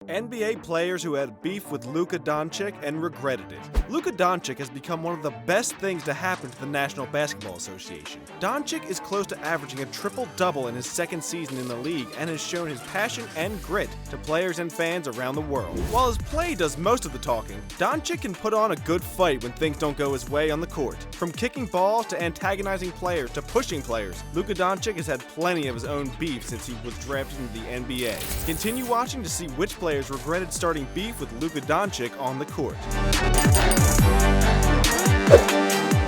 NBA players who had beef with Luka Doncic and regretted it. Luka Doncic has become one of the best things to happen to the National Basketball Association. Doncic is close to averaging a triple-double in his second season in the league and has shown his passion and grit to players and fans around the world. While his play does most of the talking, Doncic can put on a good fight when things don't go his way on the court. From kicking balls to antagonizing players to pushing players, Luka Doncic has had plenty of his own beef since he was drafted into the NBA. Continue watching to see which players regretted starting beef with Luka Doncic on the court.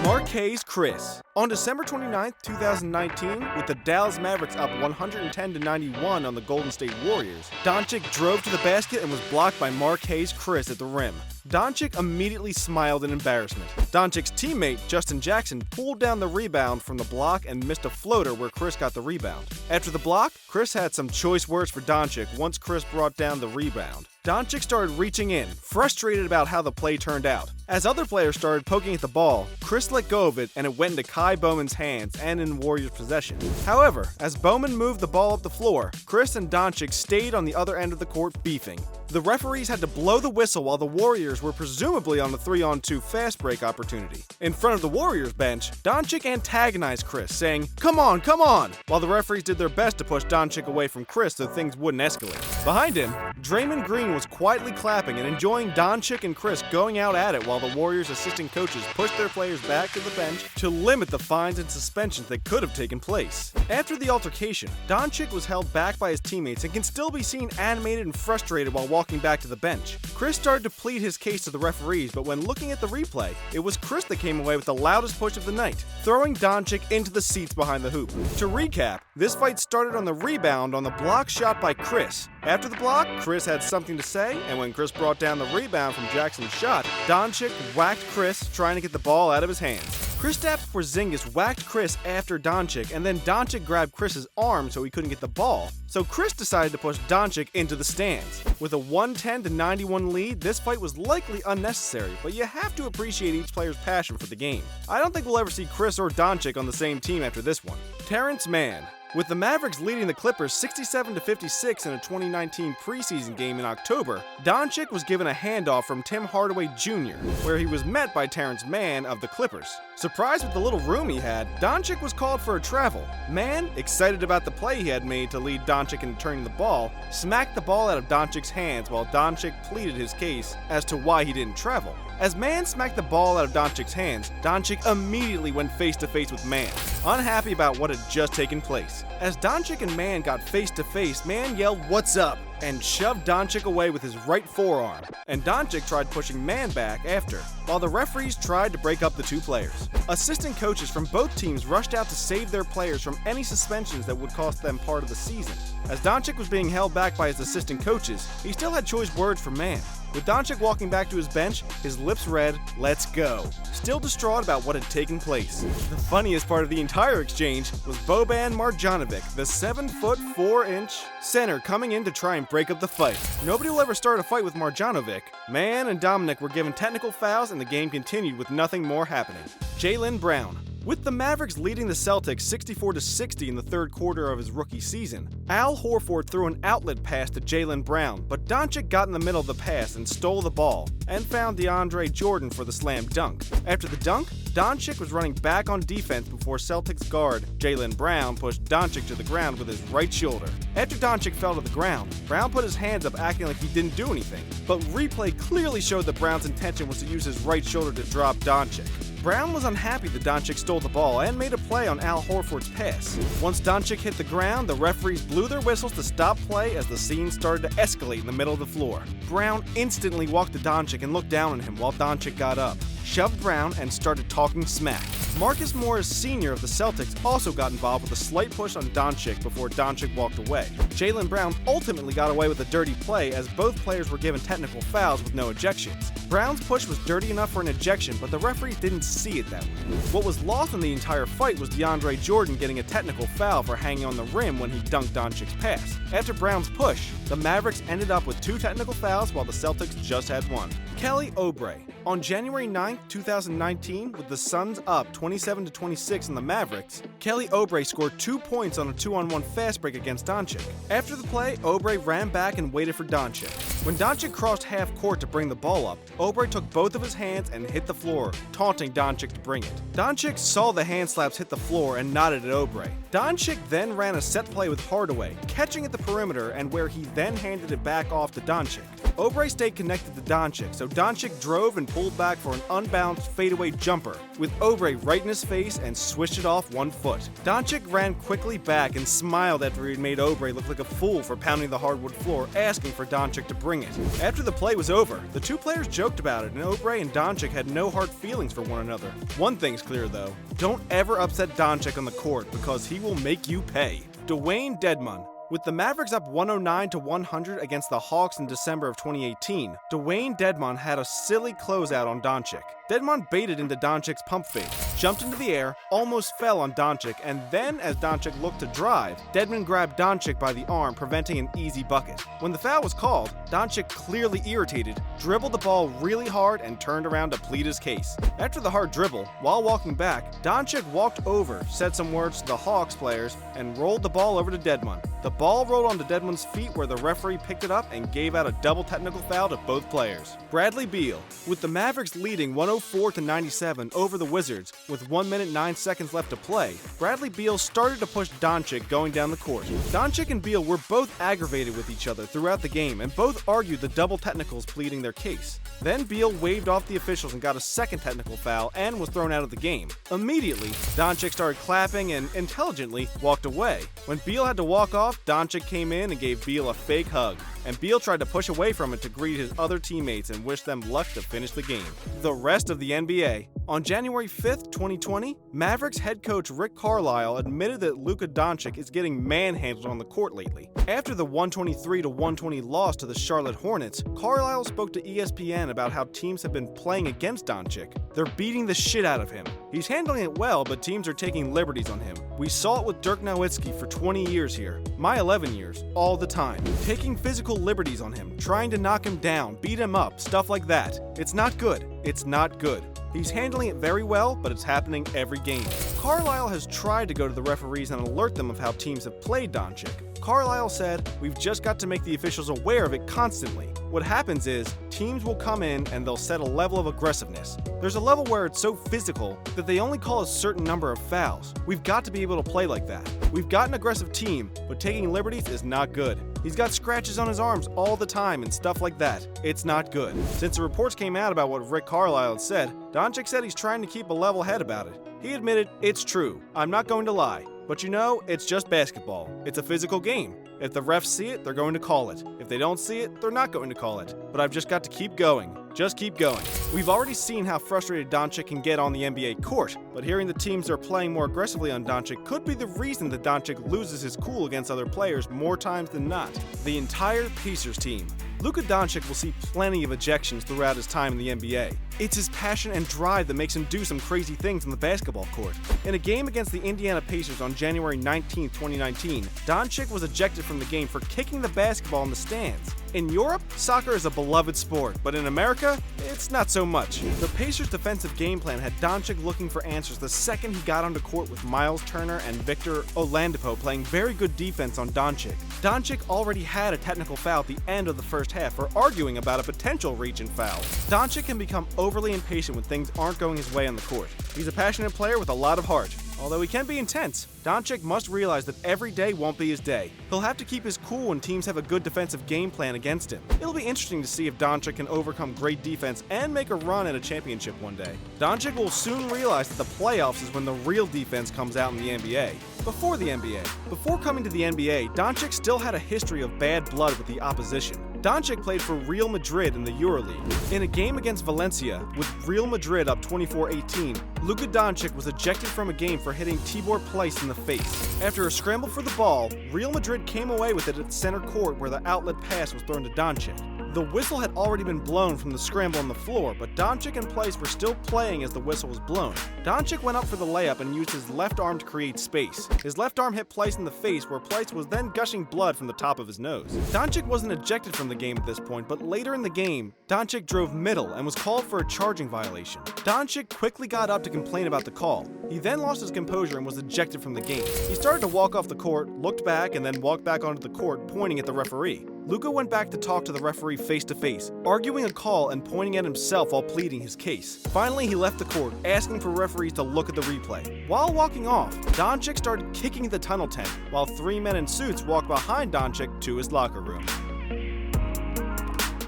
Marquise Chris. On December 29, 2019, with the Dallas Mavericks up 110-91 on the Golden State Warriors, Doncic drove to the basket and was blocked by Marquise Chris at the rim. Doncic immediately smiled in embarrassment. Doncic's teammate, Justin Jackson, pulled down the rebound from the block and missed a floater where Chris got the rebound. After the block, Chris had some choice words for Doncic once Chris brought down the rebound. Doncic started reaching in, frustrated about how the play turned out. As other players started poking at the ball, Chris let go of it and it went into Kai Bowman's hands and in Warriors' possession. However, as Bowman moved the ball up the floor, Chris and Doncic stayed on the other end of the court beefing. The referees had to blow the whistle while the Warriors were presumably on the 3-on-2 fast break opportunity. In front of the Warriors bench, Doncic antagonized Chris, saying, "Come on, come on," while the referees did their best to push Doncic away from Chris so things wouldn't escalate. Behind him, Draymond Green was quietly clapping and enjoying Doncic and Chris going out at it while the Warriors' assistant coaches pushed their players back to the bench to limit the fines and suspensions that could have taken place. After the altercation, Doncic was held back by his teammates and can still be seen animated and frustrated while walking back to the bench. Chris started to plead his case to the referees, but when looking at the replay, it was Chris that came away with the loudest push of the night, throwing Doncic into the seats behind the hoop. To recap, this fight started on the rebound on the block shot by Chris. After the block, Chris had something to say, and when Chris brought down the rebound from Jackson's shot, Doncic whacked Chris, trying to get the ball out of his hands. Kristaps Porzingis whacked Chris after Doncic, and then Doncic grabbed Chris's arm so he couldn't get the ball. So Chris decided to push Doncic into the stands. With a 110-91 lead, this fight was likely unnecessary, but you have to appreciate each player's passion for the game. I don't think we'll ever see Chris or Doncic on the same team after this one. Terrence Mann. With the Mavericks leading the Clippers 67-56 in a 2019 preseason game in October, Doncic was given a handoff from Tim Hardaway Jr., where he was met by Terrence Mann of the Clippers. Surprised with the little room he had, Doncic was called for a travel. Mann, excited about the play he had made to lead Doncic in turning the ball, smacked the ball out of Doncic's hands while Doncic pleaded his case as to why he didn't travel. As Mann smacked the ball out of Doncic's hands, Doncic immediately went face-to-face with Mann, unhappy about what had just taken place. As Doncic and Mann got face-to-face, Mann yelled, "What's up?" and shoved Doncic away with his right forearm, and Doncic tried pushing Mann back after, while the referees tried to break up the two players. Assistant coaches from both teams rushed out to save their players from any suspensions that would cost them part of the season. As Doncic was being held back by his assistant coaches, he still had choice words for Mann. With Doncic walking back to his bench, his lips read, "Let's go," still distraught about what had taken place. The funniest part of the entire exchange was Boban Marjanovic, the 7'4" center, coming in to try and break up the fight. Nobody will ever start a fight with Marjanovic. Mann and Dominic were given technical fouls and the game continued with nothing more happening. Jalen Brown. With the Mavericks leading the Celtics 64-60 in the third quarter of his rookie season, Al Horford threw an outlet pass to Jalen Brown, but Doncic got in the middle of the pass and stole the ball, and found DeAndre Jordan for the slam dunk. After the dunk, Doncic was running back on defense before Celtics guard Jalen Brown pushed Doncic to the ground with his right shoulder. After Doncic fell to the ground, Brown put his hands up acting like he didn't do anything, but replay clearly showed that Brown's intention was to use his right shoulder to drop Doncic. Brown was unhappy that Doncic stole the ball and made a play on Al Horford's pass. Once Doncic hit the ground, the referees blew their whistles to stop play as the scene started to escalate in the middle of the floor. Brown instantly walked to Doncic and looked down on him while Doncic got up, shoved Brown, and started talking smack. Marcus Morris Sr. of the Celtics also got involved with a slight push on Doncic before Doncic walked away. Jalen Brown ultimately got away with a dirty play as both players were given technical fouls with no ejections. Brown's push was dirty enough for an ejection, but the referee didn't see it that way. What was lost in the entire fight was DeAndre Jordan getting a technical foul for hanging on the rim when he dunked Doncic's pass. After Brown's push, the Mavericks ended up with 2 technical fouls while the Celtics just had 1. Kelly Oubre. On January 9, 2019, with the Suns up 27-26 on the Mavericks, Kelly Oubre scored 2 points on a 2-on-1 fast break against Doncic. After the play, Oubre ran back and waited for Doncic. When Doncic crossed half court to bring the ball up, Oubre took both of his hands and hit the floor, taunting Doncic to bring it. Doncic saw the hand slaps hit the floor and nodded at Oubre. Doncic then ran a set play with Hardaway, catching at the perimeter and where he then handed it back off to Doncic. Oubre stayed connected to Doncic, so Doncic drove and pulled back for an unbalanced fadeaway jumper, with Oubre right in his face and swished it off 1 foot. Doncic ran quickly back and smiled after he had made Oubre look like a fool for pounding the hardwood floor, asking for Doncic to bring it. After the play was over, the two players joked about it, and Oubre and Doncic had no hard feelings for one another. One thing's clear though, don't ever upset Doncic on the court because he will make you pay. Dewayne Dedmon. With the Mavericks up 109-100 against the Hawks in December of 2018, Dewayne Dedmon had a silly closeout on Doncic. Dedmon baited into Doncic's pump fake, jumped into the air, almost fell on Doncic, and then as Doncic looked to drive, Dedmon grabbed Doncic by the arm, preventing an easy bucket. When the foul was called, Doncic, clearly irritated, dribbled the ball really hard and turned around to plead his case. After the hard dribble, while walking back, Doncic walked over, said some words to the Hawks players, and rolled the ball over to Dedmon. The ball rolled onto Dedmon's feet where the referee picked it up and gave out a double technical foul to both players. Bradley Beal. With the Mavericks leading 104-97 over the Wizards with 1 minute 9 seconds left to play, Bradley Beal started to push Doncic going down the court. Doncic and Beal were both aggravated with each other throughout the game and both argued the double technicals pleading their case. Then Beal waved off the officials and got a second technical foul and was thrown out of the game. Immediately, Doncic started clapping and intelligently walked away. When Beal had to walk off, Doncic came in and gave Beal a fake hug, and Beal tried to push away from it to greet his other teammates and wish them luck to finish the game. The rest of the NBA. On January 5th, 2020, Mavericks head coach Rick Carlisle admitted that Luka Doncic is getting manhandled on the court lately. After the 123-120 loss to the Charlotte Hornets, Carlisle spoke to ESPN about how teams have been playing against Doncic. They're beating the shit out of him. He's handling it well, but teams are taking liberties on him. We saw it with Dirk Nowitzki for 20 years here, my 11 years, all the time. Taking physical liberties on him, trying to knock him down, beat him up, stuff like that. It's not good. It's not good. He's handling it very well, but it's happening every game. Carlisle has tried to go to the referees and alert them of how teams have played Doncic. Carlisle said, "We've just got to make the officials aware of it constantly. What happens is, teams will come in and they'll set a level of aggressiveness. There's a level where it's so physical that they only call a certain number of fouls. We've got to be able to play like that. We've got an aggressive team, but taking liberties is not good. He's got scratches on his arms all the time and stuff like that. It's not good." Since the reports came out about what Rick Carlisle had said, Doncic said he's trying to keep a level head about it. He admitted, "It's true. I'm not going to lie. But you know, it's just basketball. It's a physical game. If the refs see it, they're going to call it. If they don't see it, they're not going to call it. But I've just got to keep going. Just keep going." We've already seen how frustrated Doncic can get on the NBA court, but hearing the teams are playing more aggressively on Doncic could be the reason that Doncic loses his cool against other players more times than not. The entire Pacers team. Luka Doncic will see plenty of ejections throughout his time in the NBA. It's his passion and drive that makes him do some crazy things on the basketball court. In a game against the Indiana Pacers on January 19, 2019, Doncic was ejected from the game for kicking the basketball in the stands. In Europe, soccer is a beloved sport, but in America, it's not so much. The Pacers' defensive game plan had Doncic looking for answers the second he got onto court with Miles Turner and Victor Oladipo playing very good defense on Doncic. Doncic already had a technical foul at the end of the first half for arguing about a potential reach-in foul. Doncic can become overly impatient when things aren't going his way on the court. He's a passionate player with a lot of heart. Although he can be intense, Doncic must realize that every day won't be his day. He'll have to keep his cool when teams have a good defensive game plan against him. It'll be interesting to see if Doncic can overcome great defense and make a run at a championship one day. Doncic will soon realize that the playoffs is when the real defense comes out in the NBA. Before the NBA. Before coming to the NBA, Doncic still had a history of bad blood with the opposition. Doncic played for Real Madrid in the EuroLeague. In a game against Valencia, with Real Madrid up 24-18, Luka Doncic was ejected from a game for hitting Tibor Pleiss in the face. After a scramble for the ball, Real Madrid came away with it at center court where the outlet pass was thrown to Doncic. The whistle had already been blown from the scramble on the floor, but Doncic and Pleiss were still playing as the whistle was blown. Doncic went up for the layup and used his left arm to create space. His left arm hit Pleiss in the face, where Pleiss was then gushing blood from the top of his nose. Doncic wasn't ejected from the game at this point, but later in the game, Doncic drove middle and was called for a charging violation. Doncic quickly got up to complain about the call. He then lost his composure and was ejected from the game. He started to walk off the court, looked back, and then walked back onto the court, pointing at the referee. Luka went back to talk to the referee face-to-face, arguing a call and pointing at himself while pleading his case. Finally, he left the court, asking for referees to look at the replay. While walking off, Doncic started kicking the tunnel tent, while three men in suits walked behind Doncic to his locker room.